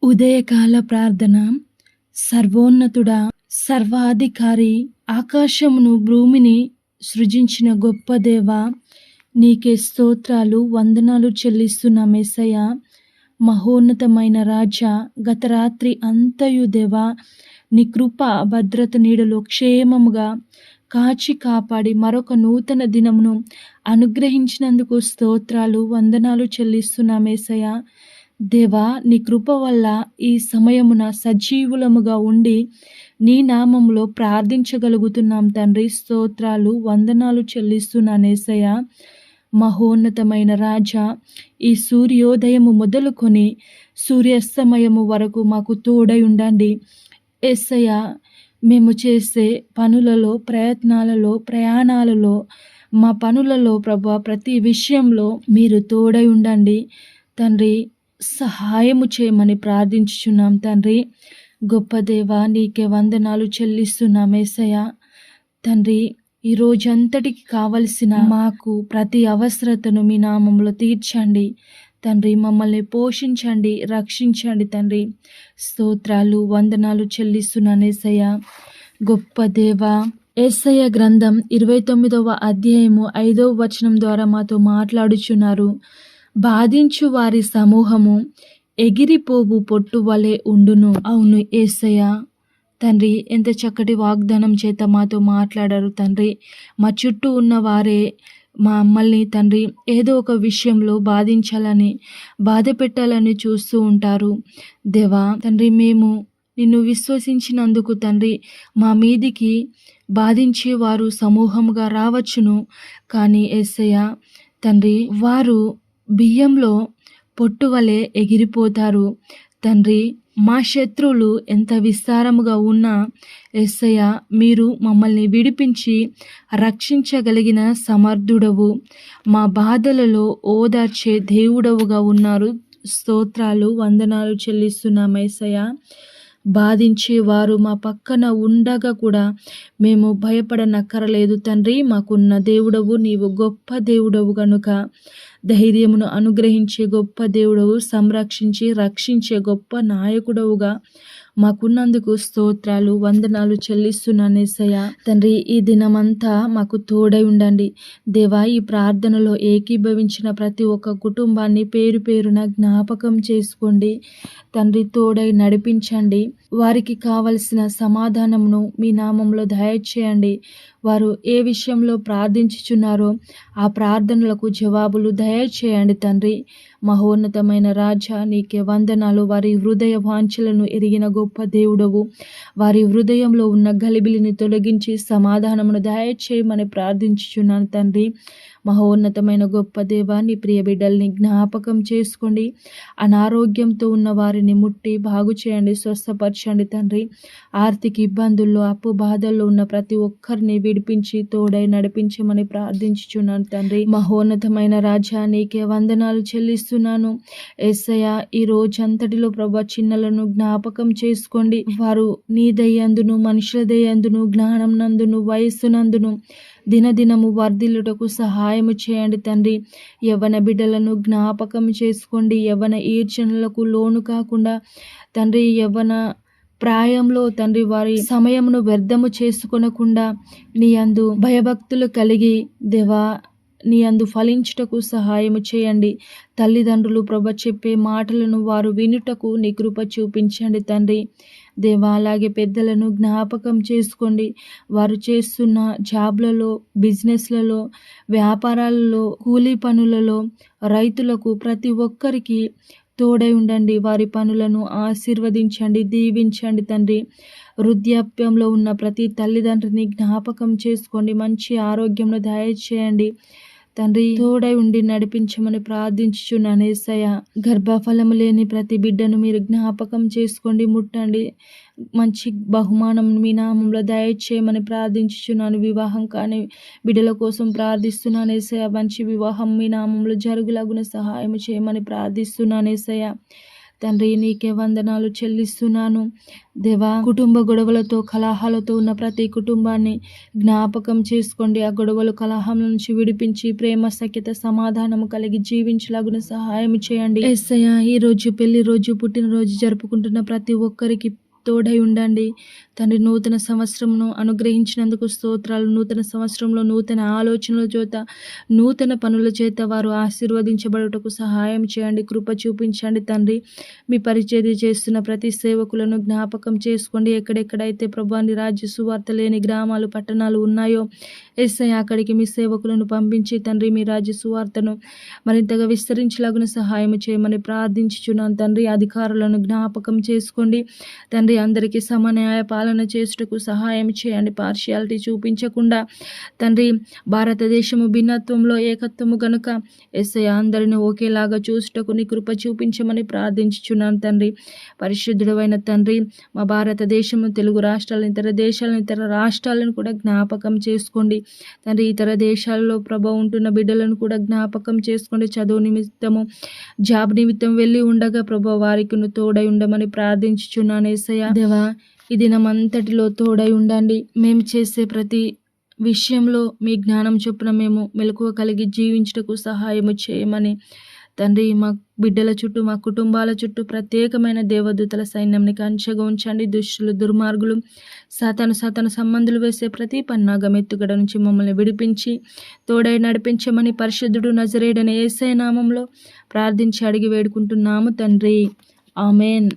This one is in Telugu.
ఉదయకాల ప్రార్థన. సర్వోన్నతుడా, సర్వాధికారి, ఆకాశమును భూమిని సృజించిన గొప్ప దేవా, నీకే స్తోత్రాలు వందనాలు చెల్లిస్తున్నాం యేసయ్యా. మహోన్నతమైన రాజా, గత రాత్రి అంతయు దేవా నీ కృప భద్రత నీడలో క్షేమముగా కాచి కాపాడి మరొక నూతన దినమును అనుగ్రహించినందుకు స్తోత్రాలు వందనాలు చెల్లిస్తున్నాం యేసయ్యా. దేవా, నీ కృప వల్ల ఈ సమయమున సజీవులముగా ఉండి నీ నామములో ప్రార్థించగలుగుతున్నాం తండ్రి. స్తోత్రాలు వందనాలు చెల్లిస్తున్నాను యేసయ్యా. మహోన్నతమైన రాజా, ఈ సూర్యోదయము మొదలుకొని సూర్యాస్తమయము వరకు మాకు తోడై ఉండండి యేసయ్యా. మేము చేసే పనులలో, ప్రయత్నాలలో, ప్రయాణాలలో, మా పనులలో ప్రభా ప్రతి విషయంలో మీరు తోడై ఉండండి తండ్రి. సహాయము చేయమని ప్రార్థించుచున్నాం తండ్రి. గొప్ప దేవా, నీకే వందనాలు చెల్లిస్తున్నాం యేసయ్యా. తండ్రి, ఈ రోజంతటికి కావలసిన మాకు ప్రతి అవసరతను మీ నామములో తీర్చండి తండ్రి. మమ్మల్ని పోషించండి, రక్షించండి తండ్రి. స్తోత్రాలు వందనాలు చెల్లిస్తున్నాను యేసయ్యా. గొప్ప దేవా, యేసయ్య గ్రంథం 29వ అధ్యాయము 5వ వచనం ద్వారా మాతో మాట్లాడుచున్నారు. బాధించు వారి సమూహము ఎగిరిపోవు పొట్టు వలె ఉండును. అవును యేసయ్య తండ్రి, ఎంత చక్కటి వాగ్దానం చేత మాతో మాట్లాడారు తండ్రి. మా చుట్టూ ఉన్న వారే మమ్మల్ని తండ్రి ఏదో ఒక విషయంలో బాధించాలని, బాధ పెట్టాలని చూస్తూ ఉంటారు దేవా. తండ్రి, మేము నిన్ను విశ్వసించినందుకు తండ్రి మా మీదికి బాధించేవారు సమూహంగా రావచ్చును, కానీ యేసయ్య తండ్రి వారు బియ్యంలో పొట్టు వలె ఎగిరిపోతారు తండ్రి. మా శత్రువులు ఎంత విస్తారముగా ఉన్నా యేసయ్య మీరు మమ్మల్ని విడిపించి రక్షించగలిగిన సమర్థుడవు, మా బాధలలో ఓదార్చే దేవుడవుగా ఉన్నారు. స్తోత్రాలు వందనాలు చెల్లిస్తున్నాం యేసయ్య. బాధించేవారు మా పక్కన ఉండగా కూడా మేము భయపడనక్కరలేదు తండ్రి. మాకున్న దేవుడవు నీవు, గొప్ప దేవుడవు గనుక ధైర్యమును అనుగ్రహించే గొప్ప దేవుడవు, సంరక్షించి రక్షించే గొప్ప నాయకుడవుగా మాకున్నందుకు స్తోత్రాలు వందనాలు చెల్లిస్తున్నాను యేసయ్య. తండ్రి, ఈ దినమంతా మాకు తోడై ఉండండి దేవా. ఈ ప్రార్థనలో ఏకీభవించిన ప్రతి ఒక్క కుటుంబాన్ని పేరు పేరున జ్ఞాపకం చేసుకోండి తండ్రి. తోడై నడిపించండి. వారికి కావలసిన సమాధానమును మీ నామంలో దయచేయండి. వారు ఏ విషయంలో ప్రార్థించుచున్నారో ఆ ప్రార్థనలకు జవాబులు దయచేయండి తండ్రి. మహోన్నతమైన రాజా, నీకే వందనాలు. వారి హృదయ వాంఛలను ఎరిగిన గొప్ప దేవుడవు. వారి హృదయంలో ఉన్న గలిబిలిని తొలగించి సమాధానమును దయచేయమని ప్రార్థించుచున్నాను తండ్రి. మహోన్నతమైన గొప్ప దేవా, నీ ప్రియ బిడ్డల్ని జ్ఞాపకం చేసుకోండి. అనారోగ్యంతో ఉన్న వారిని ముట్టి బాగు చేయండి, స్వస్థపరచండి తండ్రి. ఆర్థిక ఇబ్బందుల్లో, అప్పు బాధల్లో ఉన్న ప్రతి ఒక్కరిని విడిపించి తోడై నడిపించమని ప్రార్థించుచున్నాను తండ్రి. మహోన్నతమైన రాజా, నీకే వందనాలు చెల్లిస్తున్నాను యేసయ్య. ఈ రోజంతటిలో ప్రభా చిన్నలను జ్ఞాపకం చేసుకోండి. వారు నీ దయందును, మనుషుల దయందును, జ్ఞానం నందును, వయస్సునందును దినదినము వర్ధిల్లుటకు సహాయము చేయండి తండ్రి. యవ్వన బిడ్డలను జ్ఞాపకం చేసుకోండి. యవ్వన ఈర్చనలకు లోను కాకుండా తండ్రి, యవ్వన ప్రాయంలో తండ్రి వారి సమయమును వ్యర్థము చేసుకొనకుండా నీ యందు భయభక్తులు కలిగి దేవా నీ యందు ఫలించుటకు సహాయము చేయండి. తల్లిదండ్రులు ప్రభ చెప్పే మాటలను వారు వినుటకు నీ కృప చూపించండి తండ్రి. దేవా, అలాగే పెద్దలను జ్ఞాపకం చేసుకోండి. వారు చేస్తున్న జాబ్లలో, బిజినెస్లలో, వ్యాపారాలలో, కూలీ పనులలో, రైతులకు ప్రతి ఒక్కరికి తోడై ఉండండి. వారి పనులను ఆశీర్వదించండి, దీవించండి తండ్రి. వృద్ధాప్యంలో ఉన్న ప్రతి తల్లిదండ్రిని జ్ఞాపకం చేసుకోండి. మంచి ఆరోగ్యంను దయచేయండి తండ్రి. తోడై ఉండి నడిపించమని ప్రార్థించుచున్నాను యేసయ్య. గర్భఫలము లేని ప్రతి బిడ్డను మీరు జ్ఞాపకం చేసుకోండి, ముట్టండి. మంచి బహుమానం మీ నామంలో దయచేయమని ప్రార్థించుచున్నాను. వివాహం కాని బిడ్డల కోసం ప్రార్థిస్తున్నాను యేసయ్య. మంచి వివాహం మీ నామంలో జరుగులాగున సహాయం చేయమని ప్రార్థిస్తున్నాను యేసయ్య. తండ్రి నీకే వందనాలు చెల్లిస్తున్నాను దేవా. కుటుంబ గొడవలతో కలహాలతో ఉన్న ప్రతి కుటుంబాన్ని జ్ఞాపకం చేసుకోండి. ఆ గొడవలు కలహం నుంచి విడిపించి ప్రేమ సఖ్యత సమాధానము కలిగి జీవించలాగున సహాయం చేయండి యేసయ్యా. ఈ రోజు పెళ్లి రోజు పుట్టినరోజు జరుపుకుంటున్న ప్రతి ఒక్కరికి తోడై ఉండండి తండ్రి. నూతన సంవత్సరంను అనుగ్రహించినందుకు స్తోత్రాలు. నూతన సంవత్సరంలో నూతన ఆలోచనల చేత నూతన పనుల చేత వారు ఆశీర్వదించబడుటకు సహాయం చేయండి, కృప చూపించండి తండ్రి. మీ పరిచర్య చేస్తున్న ప్రతి సేవకులను జ్ఞాపకం చేసుకోండి. ఎక్కడెక్కడైతే ప్రభు నీ రాజ్య సువార్త లేని గ్రామాలు పట్టణాలు ఉన్నాయో యేసయ్య అక్కడికి మీ సేవకులను పంపించి తండ్రి మీ రాజ్య సువార్తను మరింతగా విస్తరించలాగున సహాయం చేయమని ప్రార్థించుచున్నాను తండ్రి. అధికారులను జ్ఞాపకం చేసుకోండి తండ్రి. అందరికీ సమన్యాయ పాలన చేయుటకు సహాయం చేయండి, పార్షియాలిటీ చూపించకుండా తండ్రి. భారతదేశము భిన్నత్వంలో ఏకత్వము గనుక యేసయ్య అందరిని ఒకేలాగా చూసుటకు నీ కృప చూపించమని ప్రార్థించుచున్నాను తండ్రి. పరిశుద్ధుడైన తండ్రి, మా భారతదేశము తెలుగు రాష్ట్రాలను ఇతర రాష్ట్రాలను కూడా జ్ఞాపకం చేసుకోండి తండ్రి. ఇతర దేశాల్లో ఉంటున్న బిడ్డలను కూడా జ్ఞాపకం చేసుకోండి. చదువు నిమిత్తము జాబ్ నిమిత్తం వెళ్ళి ఉండగా వారికి తోడై ఉండమని ప్రార్థించుచున్నాను యేసయ్య దేవా. ఈ దినమంతటిలో తోడై ఉండండి. మేము చేసే ప్రతి విషయంలో మీ జ్ఞానం చొప్పున మేము మెలకువ కలిగి జీవించుటకు సహాయము చేయమని తండ్రి. మా బిడ్డల చుట్టూ మా కుటుంబాల చుట్టూ ప్రత్యేకమైన దేవదూతల సైన్యంని కంచెగా ఉంచండి. దుష్టులు దుర్మార్గులు సాతాను సంబంధులు వేసే ప్రతి పన్నాగం ఎత్తుగడ నుంచి మమ్మల్ని విడిపించి తోడై నడిపించమని పరిశుద్ధుడు నజరేయుడైన యేసయ్య నామంలో ప్రార్థించి అడిగి వేడుకుంటున్నాము తండ్రి. ఆమెన్.